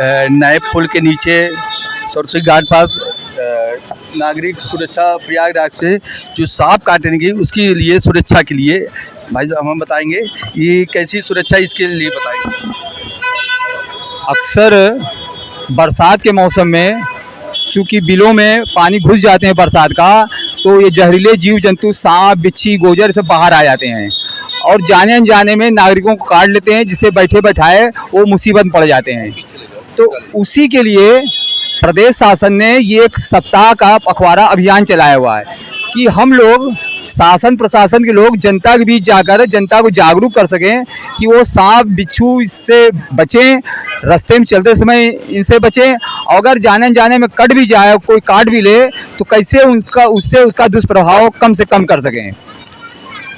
नए पुल के नीचे सरस्वती घाट पास नागरिक सुरक्षा प्रयागराज से जो सांप काटेंगे उसके लिए सुरक्षा के लिए भाई साहब हम बताएंगे ये कैसी सुरक्षा इसके लिए बताएंगे। अक्सर बरसात के मौसम में चूँकि बिलों में पानी घुस जाते हैं बरसात का, तो ये जहरीले जीव जंतु सांप बिच्छी गोजर सब बाहर आ जाते हैं और जाने अनजाने में नागरिकों को काट लेते हैं, जिससे बैठे बैठाए वो मुसीबत में पड़ जाते हैं। तो उसी के लिए प्रदेश शासन ने ये एक सप्ताह का पखवाड़ा अभियान चलाया हुआ है कि हम लोग शासन प्रशासन के लोग जनता के बीच जाकर जनता को जागरूक कर सकें कि वो सांप बिच्छू इससे बचें, रास्ते में चलते समय इनसे बचें, और अगर जाने अनजाने में कट भी जाए, कोई काट भी ले, तो कैसे उसका दुष्प्रभाव कम से कम कर सकें।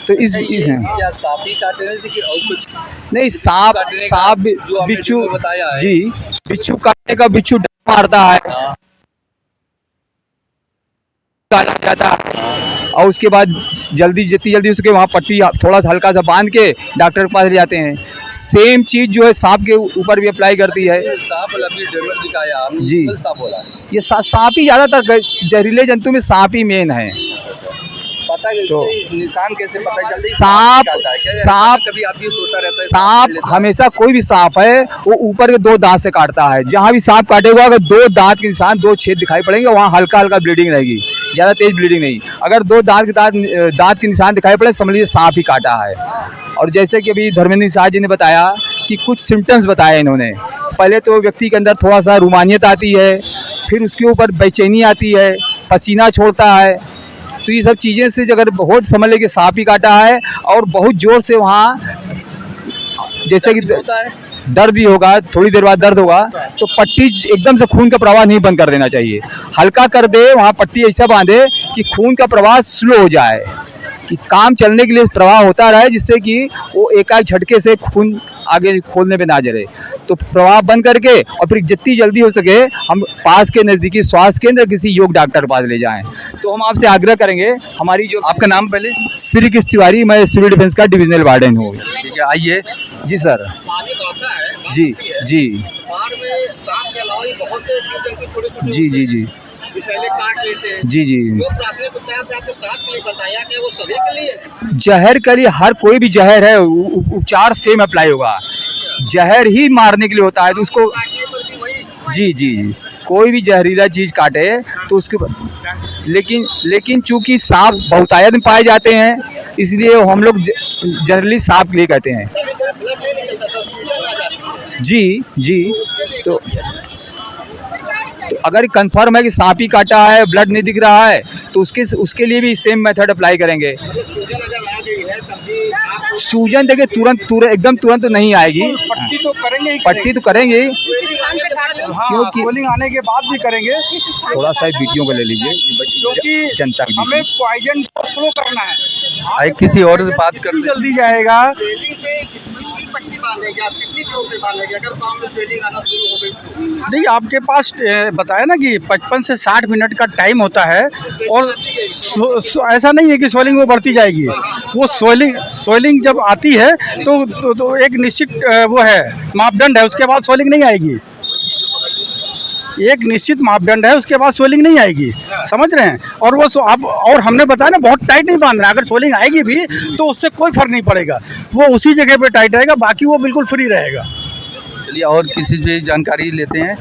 तो इस क्या सांप ही काटने से कि और कुछ नहीं, सांप बिच्छू बताया है जी, बिच्छू काटने का बिच्छू डर मारता है, काटा जाता है और उसके बाद जितनी जल्दी उसके वहाँ पट्टी थोड़ा सा हल्का सा बांध के डॉक्टर के पास ले जाते हैं। सेम चीज़ जो है सांप के ऊपर भी अप्लाई करती है। सांप अभी डेमर दिखाया जी, सांप बोला ये सांप ही ज़्यादातर जहरीले जंतु में सांप ही मेन है। पता है तो निशान कैसे पता चलता है? सांप कभी आदमी सोता रहता है सांप हमेशा कोई भी सांप है वो ऊपर के 2 दांत से काटता है। जहाँ भी सांप काटेगा अगर 2 दांत के निशान 2 छेद दिखाई पड़ेंगे, वहाँ हल्का हल्का ब्लीडिंग रहेगी, ज़्यादा तेज ब्लीडिंग नहीं। अगर 2 दांत के निशान दिखाई पड़े समझ लीजिए सांप ही काटा है। और जैसे कि अभी धर्मेंद्र निषाद जी ने बताया कि कुछ सिम्टम्स बताए इन्होंने, पहले तो व्यक्ति के अंदर थोड़ा सा रूमानियत आती है, फिर उसके ऊपर बेचैनी आती है, पसीना छोड़ता है। तो ये सब चीज़ें से अगर बहुत समझ ले कि सांप ही काटा है और बहुत ज़ोर से वहाँ जैसे कि दर्द भी होगा, थोड़ी देर बाद दर्द होगा, तो पट्टी एकदम से खून का प्रवाह नहीं बंद कर देना चाहिए, हल्का कर दे, वहाँ पट्टी ऐसा बांधे कि खून का प्रवाह स्लो हो जाए, कि काम चलने के लिए प्रवाह होता रहे, जिससे कि वो एकाएक झटके से खून आगे खोलने में ना जरे। तो प्रवाह बंद करके और फिर जितनी जल्दी हो सके हम पास के नज़दीकी स्वास्थ्य केंद्र किसी योग डॉक्टर के पास ले जाएं। तो हम आपसे आग्रह करेंगे, हमारी जो आपका नाम पहले? श्री कृष्ण तिवारी, मैं सिविल डिफेंस का डिविजनल वार्डन हूँ। ठीक है, आइए। जी सर। जी जी जी जी जी काट लेते हैं। जी जी जो प्राथमिक उपचार आपको सांप के लिए बताया कि वो सभी के लिए जहर के लिए हर कोई भी जहर है उपचार सेम अप्लाई होगा। जहर ही मारने के लिए होता है, तो उसको काटने पर भी वही जी जी जी कोई भी जहरीला चीज़ काटे तो उसके लेकिन चूंकि सांप बहुतायत में पाए जाते हैं, इसलिए हम लोग जनरली सांप के लिए कहते हैं। ब्लड नहीं निकलता सर, सूजन आ जाती है। जी जी तो अगर कंफर्म है कि सांप ही काटा है, ब्लड नहीं दिख रहा है, तो उसके लिए भी सेम मेथड अप्लाई करेंगे। सूजन अगर आ गई है तब भी आप सूजन देखिए एकदम तुरंत नहीं आएगी, पट्टी तो करेंगे ही पट्टी तो करेंगे, हाँ, क्योंकि सोलिंग आने के बाद भी करेंगे, थोड़ा सा वीडियो को ले लीजिए क्योंकि जनता के हमें बीच में। पॉइजन स्लो करना है। आइए किसी और से बात कर कितनी जल्दी जाएगा। स्वेलिंग पे कितनी पट्टी बांधेगी, आप कितनी जोर से बांधेगी अगर पाँव में स्वेलिंग आना शुरू हो गई तो? देखिए आपके पास बताया ना कि 55 से 60 मिनट का टाइम होता है, और ऐसा नहीं है कि सोलिंग वो बढ़ती जाएगी। वो सोलिंग जब आती है तो एक निश्चित वो है मापदंड है, उसके बाद सोलिंग नहीं आएगी। एक निश्चित मापदंड है, उसके बाद सोलिंग नहीं आएगी, समझ रहे हैं। और वो आप और हमने बताया ना बहुत टाइट नहीं बांधना है, अगर सोलिंग आएगी भी तो उससे कोई फर्क नहीं पड़ेगा, वो उसी जगह पे टाइट रहेगा, बाकी वो बिल्कुल फ्री रहेगा। चलिए और किसी से जानकारी लेते हैं।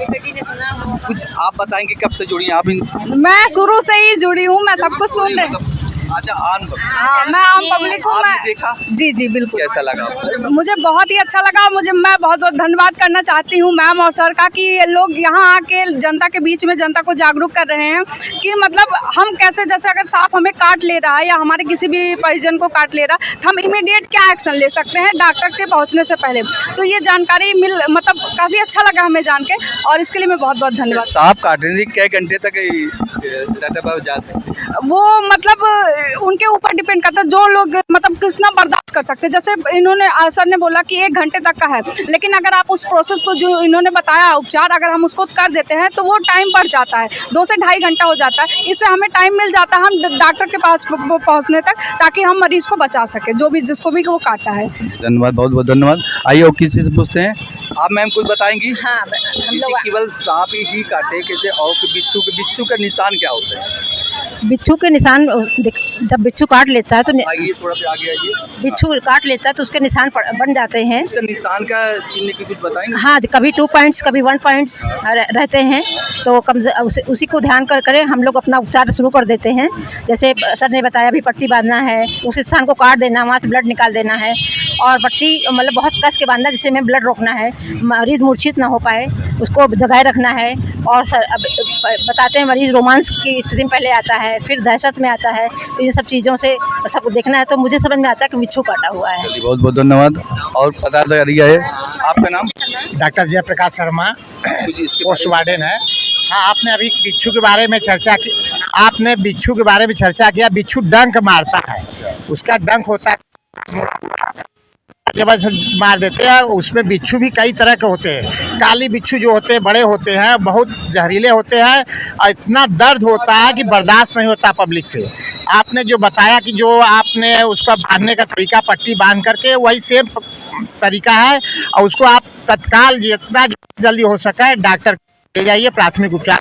कुछ आप बताएंगे कब से जुड़ी हैं आप इनसे? मैं शुरू से ही जुड़ी हूँ, मैं सब कुछ सुन रही। अच्छा, आन हाँ, मैं आम पब्लिक हूँ। मैं देखा? जी जी बिल्कुल। कैसा लगा आपको? मुझे बहुत ही अच्छा लगा। मैं बहुत बहुत धन्यवाद करना चाहती हूँ मैम और सर का, कि ये लोग यहाँ आके जनता के बीच में जनता को जागरूक कर रहे हैं कि मतलब हम कैसे, जैसे अगर सांप हमें काट ले रहा है या हमारे किसी भी परिजन को काट ले रहा है तो हम इमीडिएट क्या एक्शन ले सकते हैं डॉक्टर के पहुँचने से पहले। तो ये जानकारी मतलब काफ़ी अच्छा लगा हमें जान के, और इसके लिए मैं बहुत बहुत धन्यवाद। सांप काटने से क्या घंटे तक डाटा जा सकते हैं? वो मतलब उनके ऊपर डिपेंड करता है, जो लोग मतलब कितना बर्दाश्त कर सकते हैं। जैसे इन्होंने सर ने बोला कि 1 घंटे तक का है, लेकिन अगर आप उस प्रोसेस को जो इन्होंने बताया उपचार, अगर हम उसको कर देते हैं तो वो टाइम बढ़ जाता है, 2 से ढाई घंटा हो जाता है। इससे हमें टाइम मिल जाता है हम डॉक्टर के पास पहुँचने तक, ताकि हम मरीज को बचा सके, जो भी जिसको भी वो काटा है। धन्यवाद, बहुत बहुत धन्यवाद। आइए और किसी से पूछते हैं, आप मैम कुछ बताएंगी? हाँ, हम किसी लोग केवल सांप ही काटे कैसे, और बिच्छू का निशान क्या होता है? बिच्छू के निशान जब बिच्छू काट लेता है तो आगे थोड़ा सा आगे आइए। बिच्छू काट लेता है तो उसके निशान बन जाते हैं। उसका निशान का चिन्ह की कुछ बताएंगे? हाँ, कभी 2 पॉइंट्स कभी 1 पॉइंट्स रहते हैं, तो उसी को ध्यान कर हम लोग अपना उपचार शुरू कर देते हैं। जैसे सर ने बताया, अभी पट्टी बांधना है, उस स्थान को काट देना, वहाँ से ब्लड निकाल देना है, और पट्टी मतलब बहुत कस के बांधना जिससे हमें ब्लड रोकना है, मरीज मूर्छित ना हो पाए, उसको जगाए रखना है। और सर अब बताते हैं, मरीज रोमांस की स्थिति में पहले आता है, फिर दहशत में आता है, तो इन सब चीज़ों से सबको देखना है। तो मुझे समझ में आता है कि बिच्छू काटा हुआ है। बहुत बहुत धन्यवाद। और पता करिए है आपका नाम? डॉक्टर जयप्रकाश शर्मा, कुछ इसके पोस्ट वार्डन है। हाँ, आपने अभी बिच्छू के बारे में चर्चा की, आपने बिच्छू के बारे में चर्चा किया। बिच्छू डंक मारता है, उसका डंक होता है, जब मार देते हैं। उसमें बिच्छू भी कई तरह के होते हैं। काली बिच्छू जो होते हैं बड़े होते हैं, बहुत जहरीले होते हैं, और इतना दर्द होता है कि बर्दाश्त नहीं होता पब्लिक से। आपने जो बताया कि जो आपने उसका बांधने का तरीका पट्टी बांध करके, वही सेम तरीका है, और उसको आप तत्काल जितना जल्दी हो सके डॉक्टर ले जाइए, प्राथमिक उपचार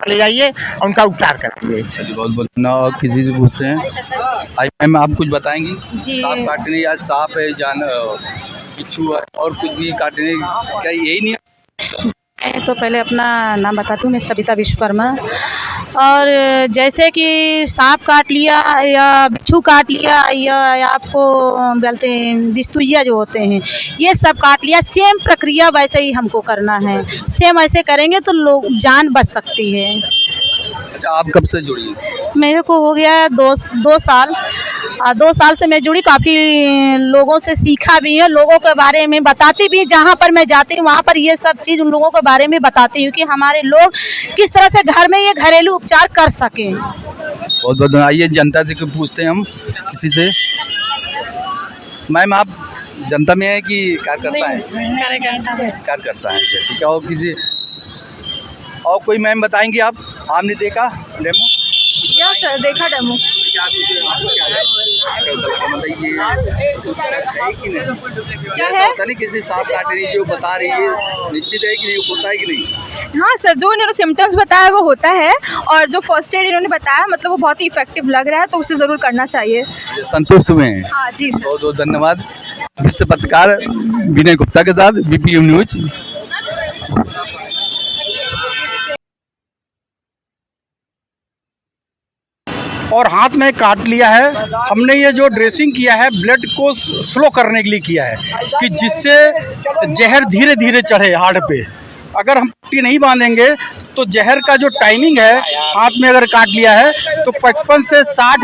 ले जाइए, और उनका उपचार करेंगे। बहुत बहुत धन्यवाद। और किसी से पूछते हैं, आई मैम आप कुछ बताएंगी? जी। सांप काटने या सांप है, बिच्छू है, और कुछ भी काटने, क्या यही नहीं है? मैं तो पहले अपना नाम बताती हूँ, मैं सविता विश्वकर्मा। और जैसे कि सांप काट लिया या बिच्छू काट लिया या आपको बोलते हैं बिस्तुइया जो होते हैं, ये सब काट लिया, सेम प्रक्रिया वैसे ही हमको करना है। सेम ऐसे करेंगे तो लोग जान बच सकती है। अच्छा, आप कब से जुड़ी हैं? मेरे को हो गया है 2 साल। 2 साल से मैं जुड़ी, काफ़ी लोगों से सीखा भी है, लोगों के बारे में बताती भी, जहाँ पर मैं जाती हूँ वहाँ पर ये सब चीज़ उन लोगों के बारे में बताती हूँ कि हमारे लोग किस तरह से घर में ये घरेलू उपचार कर सकें। बहुत बहुत धन्यवाद। आइए जनता से पूछते हैं हम किसी से। मैम आप जनता में है कि कार्यकर्ता है? कार्यकर्ता है, ठीक है। और किसी और कोई मैम बताएंगे आप? आपने देखा डेमो? यस सर, देखा डेमो। क्या आपको क्या लगा? मतलब ये है कि नहीं? ऐसा होता नहीं किसी सांप काट रही जो बता रही है, निश्चित है कि नहीं, होता है कि नहीं? हाँ सर, जो इन्होंने सिम्टम्स बताया वो होता है, और जो फर्स्ट एड इन्होंने बताया मतलब वो बहुत ही इफेक्टिव लग रहा है, तो उसे ज़रूर करना चाहिए। संतुष्ट हुए हैं? हाँ जी सर। बहुत बहुत धन्यवाद। विश्व पत्रकार विनय गुप्ता के साथ BPM न्यूज। और हाथ में काट लिया है। हमने ये जो ड्रेसिंग किया है ब्लड को स्लो करने के लिए किया है, कि जिससे जहर धीरे धीरे चढ़े हार्ट पे। अगर हम पट्टी नहीं बांधेंगे तो जहर का जो टाइमिंग है, हाथ में अगर काट लिया है तो 55 से 60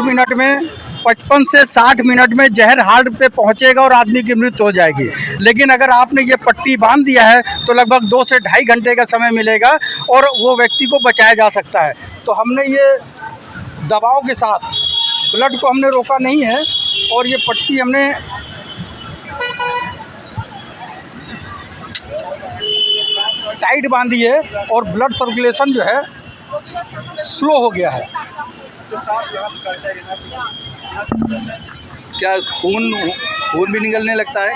मिनट में जहर हार्ट पे पहुंचेगा और आदमी की मृत्यु हो जाएगी। लेकिन अगर आपने ये पट्टी बांध दिया है तो लगभग 2 से ढाई घंटे का समय मिलेगा और वो व्यक्ति को बचाया जा सकता है। तो हमने ये दबाव के साथ ब्लड को हमने रोका नहीं है, और ये पट्टी हमने टाइट बांधी है, और ब्लड सर्कुलेशन जो है स्लो हो गया है। क्या खून भी निकलने लगता है?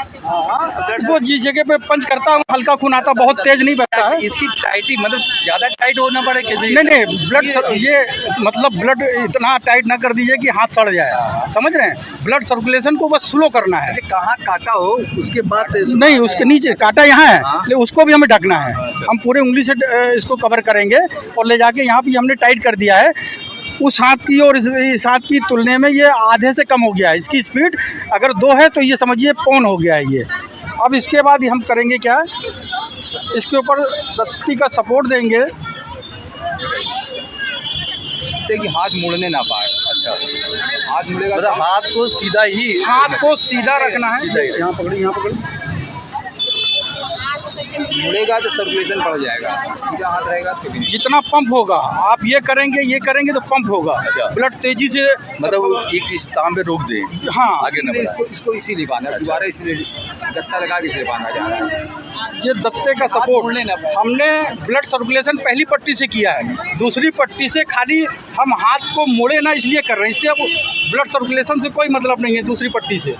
वो जिस जगह पे पंच करता है हल्का खून आता, बहुत तेज नहीं बहता है। इसकी टाइटी मतलब ज़्यादा टाइट होना पड़े कैसे? नहीं, ब्लड ये मतलब ब्लड इतना टाइट ना कर दीजिए कि हाथ सड़ जाए, समझ रहे हैं? ब्लड सर्कुलेशन को बस स्लो करना है। कहाँ काटा हो उसके बाद नहीं, उसके नीचे काटा यहाँ है, लेकिन उसको भी हमें ढकना है। हम पूरे उंगली से इसको कवर करेंगे और ले जाके यहाँ पे हमने टाइट कर दिया है। उस हाथ की और इस हाथ की तुलना में ये आधे से कम हो गया है। इसकी स्पीड अगर 2 है तो ये समझिए पौन हो गया है ये। अब इसके बाद हम करेंगे क्या, इसके ऊपर रस्सी का सपोर्ट देंगे जिससे कि हाथ मुड़ने ना पाए। अच्छा, हाथ मुड़ेगा मतलब हाथ को सीधा ही, हाथ को सीधा रखना है। सीधा ही। यहाँ पकड़ी, यहाँ पकड़ी। मुड़ेगा तो सर्कुलेशन बढ़ जाएगा, सीधा हाथ रहेगा तो भी नहीं। जितना पंप होगा आप ये करेंगे तो पंप होगा, अच्छा। ब्लड तेजी से मतलब एक स्थान पे रोक दे, हाँ आगे न बढ़े। इसको इसीलिए बांधा, दोबारा इसलिए गत्ता लगा के इसलिए बांधा जा रहा है। ये दत्ते का सपोर्ट हमने ब्लड सर्कुलेशन पहली पट्टी से किया है, दूसरी पट्टी से खाली हम हाथ को मोड़े ना इसलिए कर रहे हैं, इससे अब ब्लड सर्कुलेशन से कोई मतलब नहीं है दूसरी पट्टी से।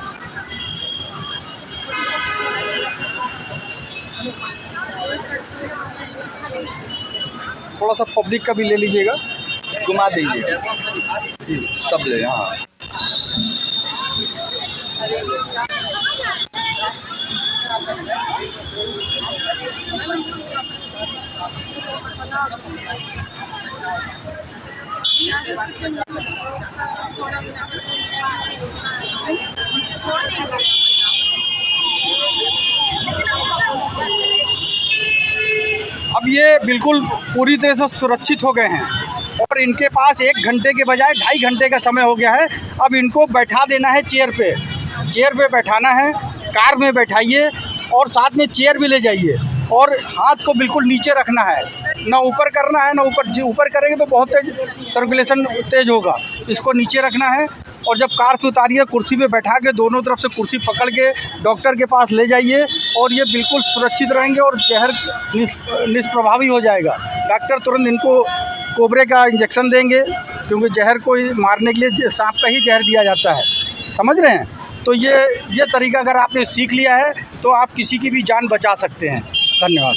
थोड़ा सा पब्लिक का भी ले लीजिएगा, घुमा दीजिए जी, तब ले। हाँ अब ये बिल्कुल पूरी तरह से सुरक्षित हो गए हैं और इनके पास 1 घंटे के बजाय 2.5 घंटे का समय हो गया है। अब इनको बैठा देना है चेयर पे बैठाना है, कार में बैठाइए और साथ में चेयर भी ले जाइए और हाथ को बिल्कुल नीचे रखना है, ना ऊपर करना है ना ऊपर करेंगे तो बहुत तेज सर्कुलेशन तेज होगा। इसको नीचे रखना है और जब कार से उतारिए कुर्सी पे बैठा के दोनों तरफ से कुर्सी पकड़ के डॉक्टर के पास ले जाइए और ये बिल्कुल सुरक्षित रहेंगे और जहर निष्प्रभावी हो जाएगा। डॉक्टर तुरंत इनको कोबरे का इंजेक्शन देंगे क्योंकि जहर को मारने के लिए सांप का ही जहर दिया जाता है, समझ रहे हैं। तो ये तरीका अगर आपने सीख लिया है तो आप किसी की भी जान बचा सकते हैं। धन्यवाद।